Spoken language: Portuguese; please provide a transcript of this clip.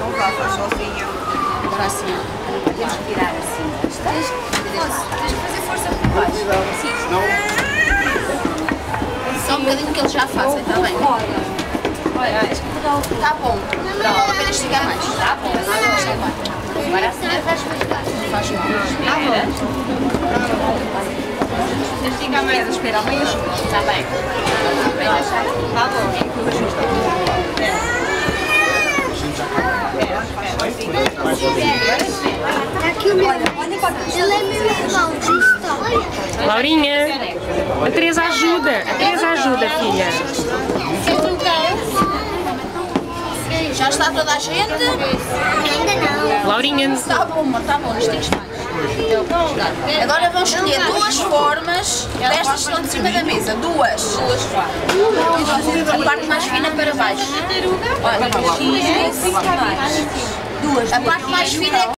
Não vá, faz sozinha. Agora assim, temos que tirar assim. Tens que fazer força por baixo. Sim. Só um bocadinho que ele já faça, está bem? Está bom. Não vale a pena esticar mais. Está bom. Agora assim faz mal. Estica mais, espera, a mãe ajuda. Está bem. Está bom. Ele é meu irmão de história. Laurinha, a Teresa ajuda. A Teresa ajuda, filha. Já está toda a gente? Ainda não. Laurinha. Está bom, estiques mais. Agora vão escolher duas formas destas que estão de cima da mesa. Duas. A parte mais fina para baixo. Olha, duas. A parte mais fina é